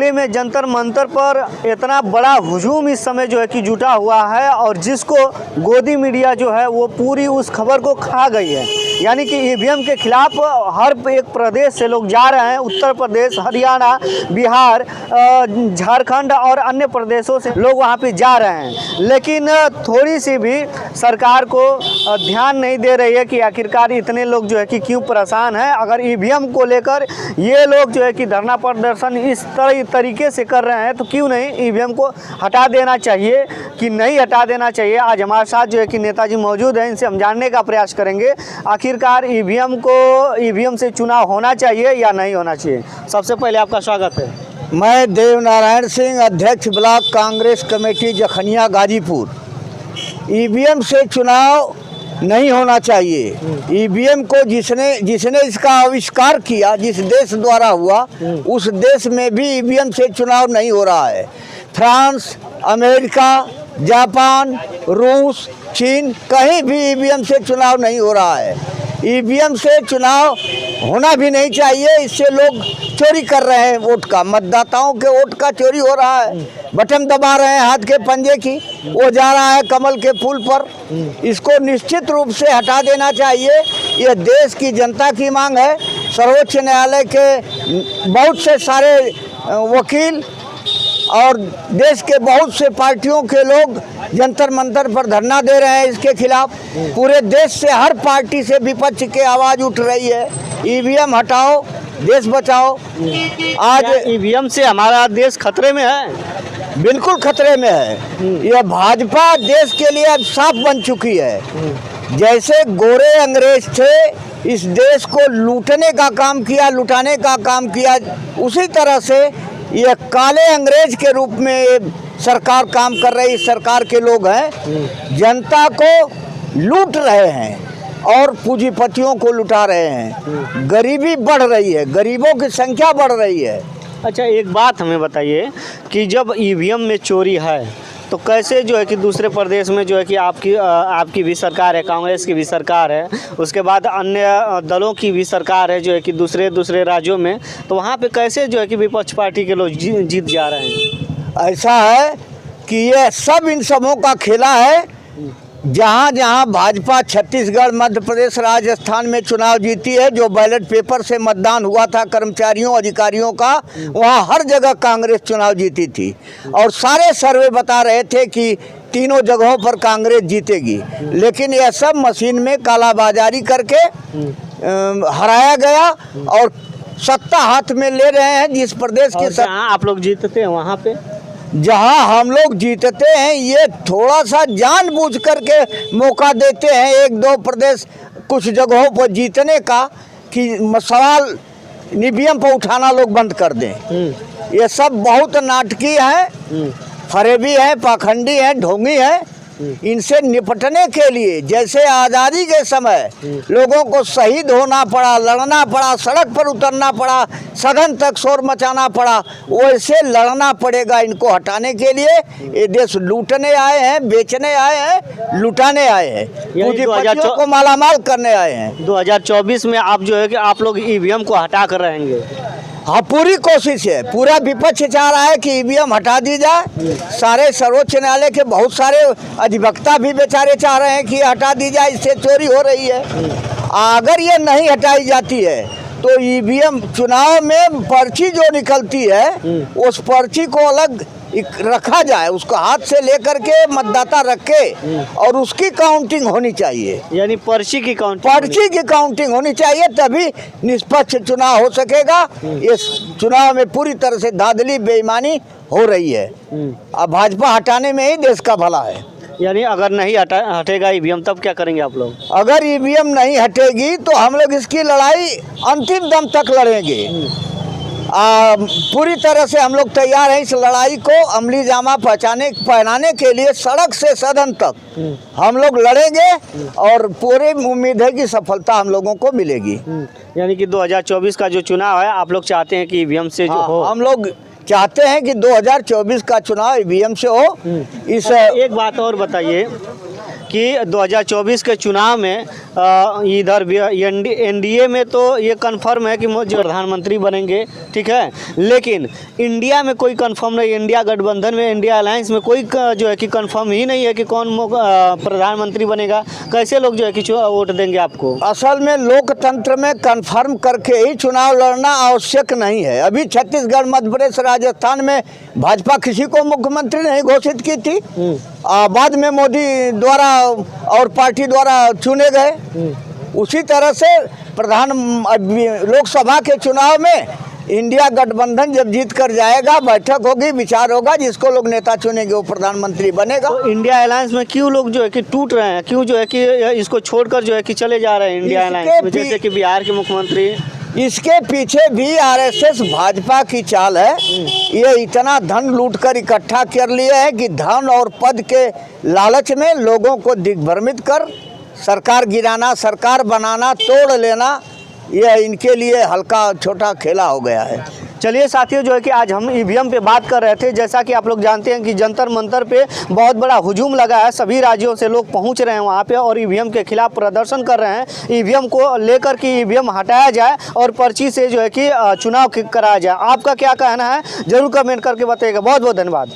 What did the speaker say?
दिल्ली में जंतर मंतर पर इतना बड़ा हुजूम इस समय जो है कि जुटा हुआ है और जिसको गोदी मीडिया जो है वो पूरी उस खबर को खा गई है। यानी कि ईवीएम के खिलाफ हर एक प्रदेश से लोग जा रहे हैं। उत्तर प्रदेश, हरियाणा, बिहार, झारखंड और अन्य प्रदेशों से लोग वहां पे जा रहे हैं, लेकिन थोड़ी सी भी सरकार को ध्यान नहीं दे रही है कि आखिरकार इतने लोग जो है कि क्यों परेशान हैं। अगर ईवीएम को लेकर ये लोग जो है कि धरना प्रदर्शन इस तरीके से कर रहे हैं तो क्यों नहीं ईवीएम को हटा देना चाहिए कि नहीं हटा देना चाहिए। आज हमारे साथ जो है कि नेताजी मौजूद हैं, इनसे हम जानने का प्रयास करेंगे आखिरकार ईवीएम से चुनाव होना चाहिए या नहीं होना चाहिए। सबसे पहले आपका स्वागत है। मैं देव नारायण सिंह, अध्यक्ष block Congress committee Jakhania Ghazipur. EVM से चुनाव नहीं होना चाहिए। ईवीएम को जिसने इसका आविष्कार किया, जिस देश द्वारा हुआ, उस देश में भी ईवीएम से चुनाव नहीं हो रहा है। फ्रांस, अमेरिका, जापान, रूस, चीन, कहीं भी ईवीएम से चुनाव नहीं हो रहा है। ईवीएम से चुनाव होना भी नहीं चाहिए। इससे लोग चोरी कर रहे हैं वोट का, मतदाताओं के वोट का चोरी हो रहा है। बटन दबा रहे हैं हाथ के पंजे की, वो जा रहा है कमल के फूल पर। इसको निश्चित रूप से हटा देना चाहिए। ये देश की जनता की मांग है। सर्वोच्च न्यायालय के बहुत से सारे वकील और देश के बहुत से पार्टियों के लोग जंतर मंतर पर धरना दे रहे हैं इसके खिलाफ। पूरे देश से हर पार्टी से विपक्ष की आवाज़ उठ रही है, ईवीएम हटाओ, देश बचाओ। आज ईवीएम से हमारा देश खतरे में है। बिल्कुल खतरे में है। यह भाजपा देश के लिए अब साफ बन चुकी है। जैसे गोरे अंग्रेज थे, इस देश को लूटने का काम किया, लुटाने का काम किया, उसी तरह से यह काले अंग्रेज के रूप में सरकार काम कर रही। सरकार के लोग हैं, जनता को लूट रहे हैं और पूंजीपतियों को लुटा रहे हैं। गरीबी बढ़ रही है, गरीबों की संख्या बढ़ रही है। अच्छा, एक बात हमें बताइए कि जब ईवीएम में चोरी है तो कैसे जो है कि दूसरे प्रदेश में जो है कि आपकी भी सरकार है, कांग्रेस की भी सरकार है, उसके बाद अन्य दलों की भी सरकार है जो है कि दूसरे राज्यों में, तो वहाँ पे कैसे जो है कि विपक्ष पार्टी के लोग जीत जा रहे हैं? ऐसा है कि ये सब इन सबों का खेला है। जहाँ जहाँ भाजपा छत्तीसगढ़, मध्य प्रदेश, राजस्थान में चुनाव जीती है, जो बैलेट पेपर से मतदान हुआ था कर्मचारियों अधिकारियों का, वहाँ हर जगह कांग्रेस चुनाव जीती थी। और सारे सर्वे बता रहे थे कि तीनों जगहों पर कांग्रेस जीतेगी। लेकिन यह सब मशीन में कालाबाजारी करके हराया गया और सत्ता हाथ में ले रहे हैं। जिस प्रदेश के जहाँ आप लोग जीतते हैं वहाँ पे, जहां हम लोग जीतते हैं, ये थोड़ा सा जानबूझ करके मौका देते हैं एक दो प्रदेश कुछ जगहों पर जीतने का कि सवाल ईवीएम पर उठाना लोग बंद कर दें। ये सब बहुत नाटकीय है, फरेबी है, पाखंडी है, ढोंगी है। इनसे निपटने के लिए जैसे आज़ादी के समय लोगों को शहीद होना पड़ा, लड़ना पड़ा, सड़क पर उतरना पड़ा, सदन तक शोर मचाना पड़ा, वैसे लड़ना पड़ेगा इनको हटाने के लिए। ये देश लूटने आए हैं, बेचने आए हैं, लुटाने आए हैं, पूंजीपतियों को मालामाल करने आए हैं। 2024 में आप जो है कि आप लोग ईवीएम को हटा कर रहेंगे? हाँ, पूरी कोशिश है। पूरा विपक्ष चाह रहा है कि ईवीएम हटा दी जाए। सारे सर्वोच्च न्यायालय के बहुत सारे अधिवक्ता भी बेचारे चाह रहे हैं कि हटा दी जाए, इससे चोरी हो रही है। अगर ये नहीं हटाई जाती है तो ईवीएम चुनाव में पर्ची जो निकलती है, उस पर्ची को अलग रखा जाए, उसको हाथ से लेकर के मतदाता रखे और उसकी काउंटिंग होनी चाहिए। यानी पर्ची की काउंटिंग होनी चाहिए, तभी निष्पक्ष चुनाव हो सकेगा। इस चुनाव में पूरी तरह से धांधली बेईमानी हो रही है। अब भाजपा हटाने में ही देश का भला है। यानी अगर नहीं हटेगा ईवीएम तब क्या करेंगे आप लोग? अगर ईवीएम नहीं हटेगी तो हम लोग इसकी लड़ाई अंतिम दम तक लड़ेंगे। पूरी तरह से हम लोग तैयार हैं इस लड़ाई को अमली जामा पहनाने के लिए। सड़क से सदन तक हम लोग लड़ेंगे और पूरी उम्मीद है कि सफलता हम लोगों को मिलेगी। यानी कि 2024 का जो चुनाव है आप लोग चाहते हैं कि ईवीएम से जो हो? हम लोग चाहते हैं कि 2024 का चुनाव ईवीएम से हो। एक बात और बताइए कि 2024 के चुनाव में इधर एनडीए में तो ये कंफर्म है कि मोदी प्रधानमंत्री बनेंगे, ठीक है, लेकिन इंडिया में कोई कंफर्म नहीं, इंडिया गठबंधन में, इंडिया अलायंस में कोई जो है कि कंफर्म ही नहीं है कि कौन प्रधानमंत्री बनेगा। कैसे लोग जो है कि वोट देंगे आपको? असल में लोकतंत्र में कंफर्म करके ही चुनाव लड़ना आवश्यक नहीं है। अभी छत्तीसगढ़, मध्य प्रदेश, राजस्थान में भाजपा किसी को मुख्यमंत्री नहीं घोषित की थी, बाद में मोदी द्वारा और पार्टी द्वारा चुने गए। उसी तरह से लोकसभा के चुनाव में इंडिया गठबंधन जब जीत कर जाएगा, बैठक होगी, विचार होगा, जिसको लोग नेता चुनेंगे वो प्रधानमंत्री बनेगा। तो इंडिया अलायंस में क्यों लोग जो है कि टूट रहे हैं, क्यों जो है कि इसको छोड़कर जो है कि चले जा रहे हैं इंडिया अलायंस में, जैसे कि बिहार के मुख्यमंत्री? इसके पीछे भी आरएसएस भाजपा की चाल है। ये इतना धन लूटकर इकट्ठा कर लिए है कि धन और पद के लालच में लोगों को दिग्भ्रमित कर सरकार गिराना, सरकार बनाना, तोड़ लेना, यह इनके लिए हल्का छोटा खेला हो गया है। चलिए साथियों, जो है कि आज हम ईवीएम पे बात कर रहे थे। जैसा कि आप लोग जानते हैं कि जंतर मंतर पे बहुत बड़ा हुजूम लगा है, सभी राज्यों से लोग पहुंच रहे हैं वहां पे और ईवीएम के खिलाफ प्रदर्शन कर रहे हैं। ईवीएम को लेकर कि ईवीएम हटाया जाए और पर्ची से जो है कि चुनाव कराया जाए। आपका क्या कहना है, जरूर कमेंट करके बताइएगा। बहुत बहुत धन्यवाद।